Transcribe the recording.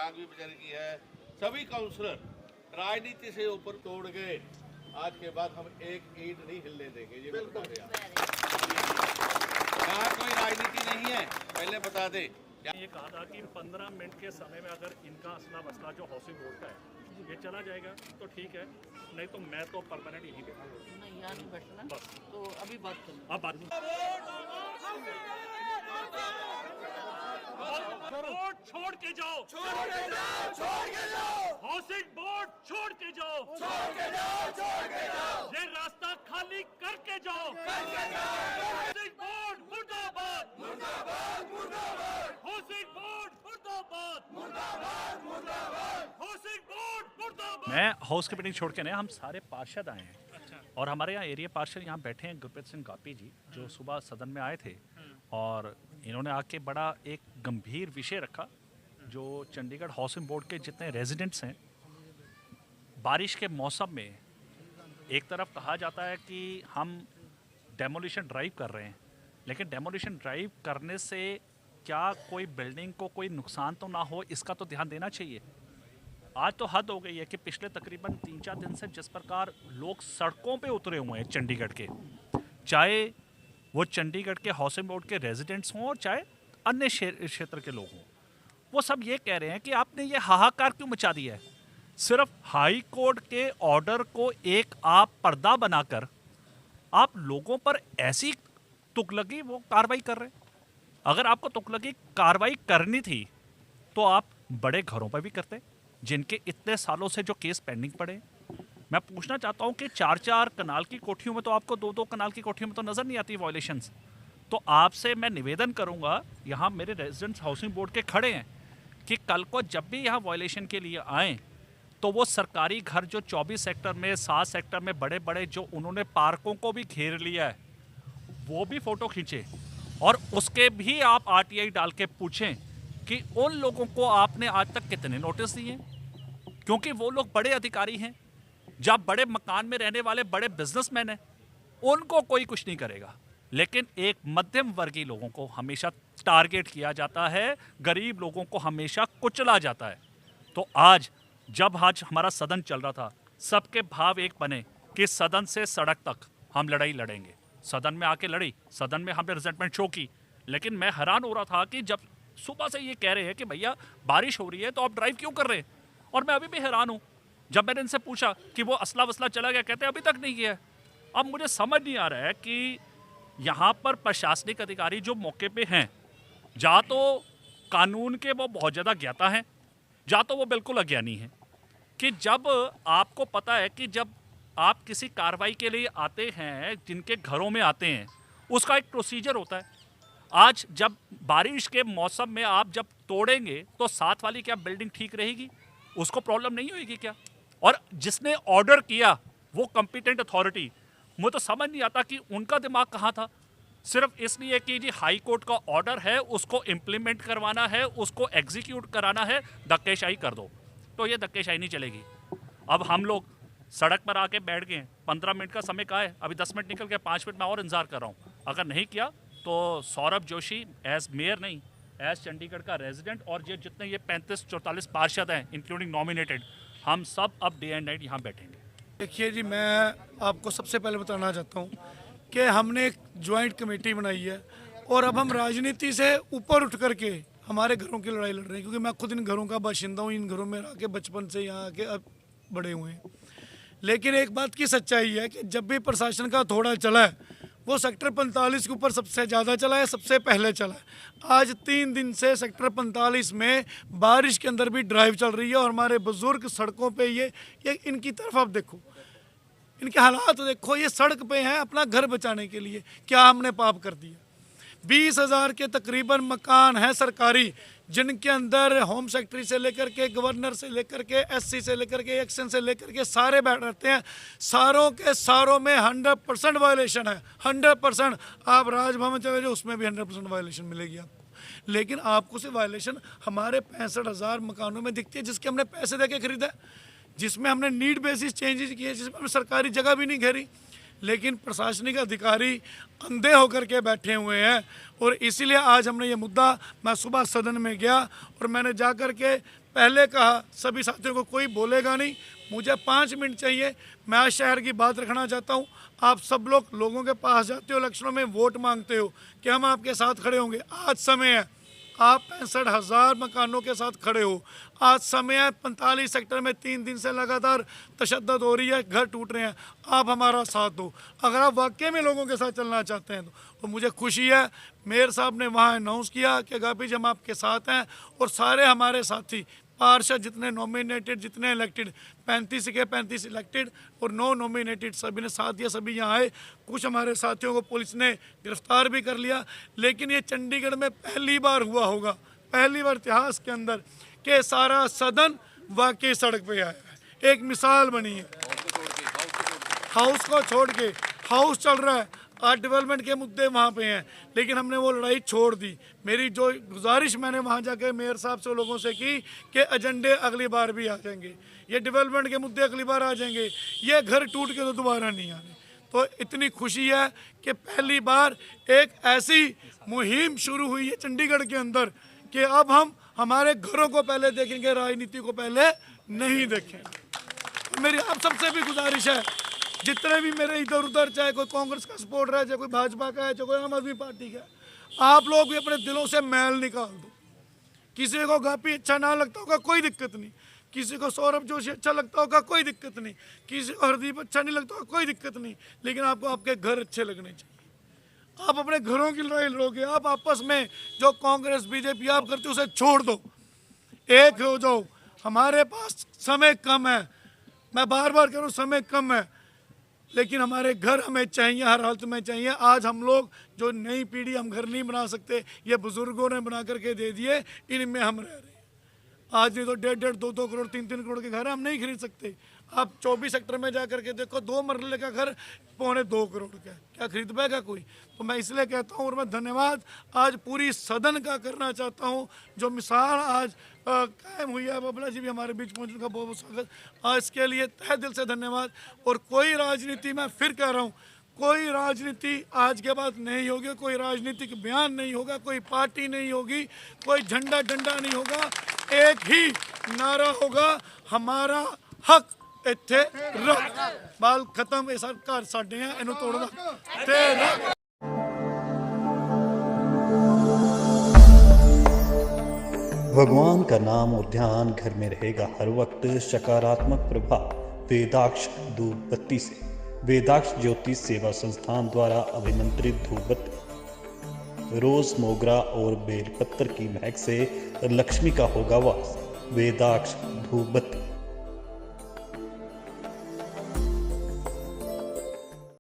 टांग भी बेचारे की है। सभी काउंसलर राजनीति से ऊपर तोड़ गए। आज के बाद हम एक ईंट नहीं हिलने देंगे, ये मैं बता रहे यहाँ कोई राजनीति नहीं है, पहले बता दे। ये कहा था कि 15 मिनट के समय में अगर इनका असला मसला जो हाउसिंग बोर्ड का है ये चला जाएगा तो ठीक है, नहीं तो मैं तो परमानेंट यहीं बैठूंगा। नहीं यहाँ नहीं बैठना बस तो अभी बात कर अब बात बोर्ड छोड़ के जाओ, हाउसिंग बोर्ड छोड़ के जाओ, ये रास्ता खाली करके जाओ। हाउसिंग बोर्ड मुर्दाबाद, हाउसिंग बोर्ड मुर्दाबाद, हाउसिंग बोर्ड मुर्दाबाद। मैं हाउस की मीटिंग छोड़ के नहीं, हम सारे पार्षद आए हैं और हमारे यहाँ एरिया पार्षद यहाँ बैठे हैं गुरप्रीत सिंह गापी जी, जो सुबह सदन में आए थे और इन्होंने आके बड़ा एक गंभीर विषय रखा। जो चंडीगढ़ हाउसिंग बोर्ड के जितने रेजिडेंट्स हैं, बारिश के मौसम में एक तरफ कहा जाता है कि हम डेमोलिशन ड्राइव कर रहे हैं, लेकिन डेमोलिशन ड्राइव करने से क्या कोई बिल्डिंग को कोई नुकसान तो ना हो, इसका तो ध्यान देना चाहिए। आज तो हद हो गई है कि पिछले तकरीबन 3-4 दिन से जिस प्रकार लोग सड़कों पे उतरे हुए हैं चंडीगढ़ के, चाहे वो चंडीगढ़ के हाउसिंग बोर्ड के रेजिडेंट्स हों और चाहे अन्य क्षेत्र के लोग हों, वो सब ये कह रहे हैं कि आपने ये हाहाकार क्यों मचा दिया है। सिर्फ हाई कोर्ट के ऑर्डर को एक आप पर्दा बनाकर आप लोगों पर ऐसी तुगलकी वो कार्रवाई कर रहे हैं। अगर आपको तुगलकी कार्रवाई करनी थी तो आप बड़े घरों पर भी करते, जिनके इतने सालों से जो केस पेंडिंग पड़े। मैं पूछना चाहता हूं कि 4-4 कनाल की कोठियों में तो आपको 2-2 कनाल की कोठियों में तो नज़र नहीं आती वायलेशंस। तो आपसे मैं निवेदन करूंगा, यहाँ मेरे रेजिडेंट्स हाउसिंग बोर्ड के खड़े हैं, कि कल को जब भी यहाँ वायलेशन के लिए आएँ तो वो सरकारी घर जो 24 सेक्टर में 7 सेक्टर में बड़े बड़े जो उन्होंने पार्कों को भी घेर लिया है, वो भी फ़ोटो खींचे और उसके भी आप RTI डाल के पूछें कि उन लोगों को आपने आज तक कितने नोटिस दिए, क्योंकि वो लोग बड़े अधिकारी हैं, जब बड़े मकान में रहने वाले बड़े बिजनेसमैन हैं, उनको कोई कुछ नहीं करेगा। लेकिन एक मध्यम वर्गीय लोगों को हमेशा टारगेट किया जाता है, गरीब लोगों को हमेशा कुचला जाता है। तो आज हमारा सदन चल रहा था, सबके भाव एक बने कि सदन से सड़क तक हम लड़ाई लड़ेंगे। सदन में आके लड़ी, सदन में हमने रिजल्टमेंट शो की, लेकिन मैं हैरान हो रहा था कि जब सुबह से ये कह रहे हैं कि भैया बारिश हो रही है तो आप ड्राइव क्यों कर रहे हैं। और मैं अभी भी हैरान हूँ, जब मैंने इनसे पूछा कि वो असला वसला चला गया, कहते हैं अभी तक नहीं किया है। अब मुझे समझ नहीं आ रहा है कि यहाँ पर प्रशासनिक अधिकारी जो मौके पे हैं, या तो कानून के वो बहुत ज़्यादा ज्ञाता हैं, या तो वो बिल्कुल अज्ञानी हैं। कि जब आपको पता है कि जब आप किसी कार्रवाई के लिए आते हैं, जिनके घरों में आते हैं, उसका एक प्रोसीजर होता है। आज जब बारिश के मौसम में आप जब तोड़ेंगे तो साथ वाली क्या बिल्डिंग ठीक रहेगी, उसको प्रॉब्लम नहीं होगी क्या। और जिसने ऑर्डर किया वो कॉम्पिटेंट अथॉरिटी, मुझे तो समझ नहीं आता कि उनका दिमाग कहाँ था। सिर्फ इसलिए कि जी हाई कोर्ट का ऑर्डर है, उसको इम्प्लीमेंट करवाना है, उसको एग्जीक्यूट कराना है, धक्केशाही कर दो, तो ये धक्केशाही नहीं चलेगी। अब हम लोग सड़क पर आके बैठ गए, 15 मिनट का समय कहा है, अभी 10 मिनट निकल गए, 5 मिनट मैं और इंतजार कर रहा हूँ। अगर नहीं किया तो सौरभ जोशी एज मेयर नहीं, एज चंडीगढ़ का रेजिडेंट और ये जितने ये 35-44 पार्षद हैं इंक्लूडिंग नॉमिनेटेड, हम सब अब डे एंड नाइट यहाँ बैठेंगे। देखिए जी, मैं आपको सबसे पहले बताना चाहता हूँ कि हमने एक ज्वाइंट कमेटी बनाई है और अब हम राजनीति से ऊपर उठ करके हमारे घरों की लड़ाई लड़ रहे हैं, क्योंकि मैं खुद इन घरों का बाशिंदा हूँ, इन घरों में रह के बचपन से यहाँ आके अब बड़े हुए हैं। लेकिन एक बात की सच्चाई है कि जब भी प्रशासन का थोड़ा चला है, वो सेक्टर 45 के ऊपर सबसे ज़्यादा चला है, सबसे पहले चला है। आज 3 दिन से सेक्टर 45 में बारिश के अंदर भी ड्राइव चल रही है और हमारे बुजुर्ग सड़कों पे ये इनकी तरफ आप देखो, इनके हालात देखो, ये सड़क पे हैं अपना घर बचाने के लिए। क्या हमने पाप कर दिया। 20,000 के तकरीबन मकान हैं सरकारी, जिनके अंदर होम सेक्रेटरी से लेकर के गवर्नर से लेकर के SC से लेकर के एक्शन से लेकर के सारे बैठ रहते हैं। सारों के सारों में 100% वायलेशन है, 100%। आप राजभवन चले जाओ, उसमें भी 100% वायलेशन मिलेगी आपको। लेकिन आपको से वायलेशन हमारे 65,000 मकानों में दिखती है, जिसके हमने पैसे दे के खरीदा, जिसमें हमने नीड बेसिस चेंजेस किए, जिसमें हमने सरकारी जगह भी नहीं घेरी। लेकिन प्रशासनिक अधिकारी अंधे होकर के बैठे हुए हैं। और इसीलिए आज हमने ये मुद्दा, मैं सुबह सदन में गया और मैंने जा कर के पहले कहा सभी साथियों को कोई बोलेगा नहीं, मुझे 5 मिनट चाहिए, मैं आज शहर की बात रखना चाहता हूँ। आप सब लोग लोगों के पास जाते हो, इलेक्शनों में वोट मांगते हो कि हम आपके साथ खड़े होंगे। आज समय है, आप 65,000 मकानों के साथ खड़े हो। आज समय है, 45 सेक्टर में 3 दिन से लगातार तशद्दुद हो रही है, घर टूट रहे हैं, आप हमारा साथ दो। अगर आप वाकई में लोगों के साथ चलना चाहते हैं तो मुझे खुशी है, मेयर साहब ने वहाँ अनाउंस किया कि गापी जी हम आपके साथ हैं। और सारे हमारे साथी पार्षद जितने नॉमिनेटेड, जितने इलेक्टेड, 35 के 35 इलेक्टेड और 9 नॉमिनेटेड, सभी ने साथ दिया, सभी यहाँ आए। कुछ हमारे साथियों को पुलिस ने गिरफ्तार भी कर लिया। लेकिन ये चंडीगढ़ में पहली बार हुआ होगा, पहली बार इतिहास के अंदर कि सारा सदन वाकई सड़क पे आया है। एक मिसाल बनी है, हाउस को छोड़ के, हाउस चल रहा है, आज डेवलपमेंट के मुद्दे वहाँ पे हैं, लेकिन हमने वो लड़ाई छोड़ दी। मेरी जो गुजारिश मैंने वहाँ जाके मेयर साहब से लोगों से की कि एजेंडे अगली बार भी आ जाएंगे, ये डेवलपमेंट के मुद्दे अगली बार आ जाएंगे, ये घर टूट के तो दोबारा नहीं आने। तो इतनी खुशी है कि पहली बार एक ऐसी मुहिम शुरू हुई है चंडीगढ़ के अंदर कि अब हम हमारे घरों को पहले देखेंगे, राजनीति को पहले नहीं देखेंगे। मेरी आप सबसे भी गुजारिश है, जितने भी मेरे इधर उधर, चाहे कोई कांग्रेस का सपोर्टर है, चाहे कोई भाजपा का है, चाहे कोई आम आदमी पार्टी का है, आप लोग भी अपने दिलों से मैल निकाल दो। किसी को गापी अच्छा ना लगता होगा कोई दिक्कत नहीं, किसी को सौरभ जोशी अच्छा लगता होगा कोई दिक्कत नहीं, किसी को हरदीप अच्छा नहीं लगता होगा कोई दिक्कत नहीं, लेकिन आपको आपके घर अच्छे लगने चाहिए। आप अपने घरों की लड़ाई लड़ोगे, आप आपस में जो कांग्रेस बीजेपी आप करते हो उसे छोड़ दो, एक हो जाओ। हमारे पास समय कम है, मैं बार बार कह रहा हूँ समय कम है, लेकिन हमारे घर हमें चाहिए, हर हालत में चाहिए। आज हम लोग जो नई पीढ़ी, हम घर नहीं बना सकते, ये बुजुर्गों ने बना करके दे दिए, इनमें हम रह रहे हैं। आज नहीं तो 1.5, 2 करोड़, 3 करोड़ के घर हम नहीं खरीद सकते। आप 24 सेक्टर में जा करके देखो, 2 मरले का घर 2.25 करोड़ का, क्या खरीद पाएगा कोई? तो मैं इसलिए कहता हूँ, और मैं धन्यवाद आज पूरी सदन का करना चाहता हूँ, जो मिसाल आज कायम हुई है। बबला जी भी हमारे बीच पहुँचने का बहुत बहुत स्वागत, आज इसके लिए तहे दिल से धन्यवाद। और कोई राजनीति, मैं फिर कह रहा हूँ, कोई राजनीति आज के बाद नहीं होगी, कोई राजनीतिक बयान नहीं होगा, कोई पार्टी नहीं होगी, कोई झंडा डंडा नहीं होगा, एक ही नारा होगा, हमारा हक इत्थे रख। बाल खत्म, ये सरकार साडे हैं, इन्हों तोड़ना ते रख। भगवान का नाम और ध्यान घर में रहेगा हर वक्त। सकारात्मक प्रभाव वेदाक्ष धूप बत्ती से। वेदाक्ष ज्योति सेवा संस्थान द्वारा अभिमंत्रित धूप बत्ती रोज, मोगरा और बेलपत्र की महक से लक्ष्मी का होगा वास। वेदाक्ष धूप बत्ती।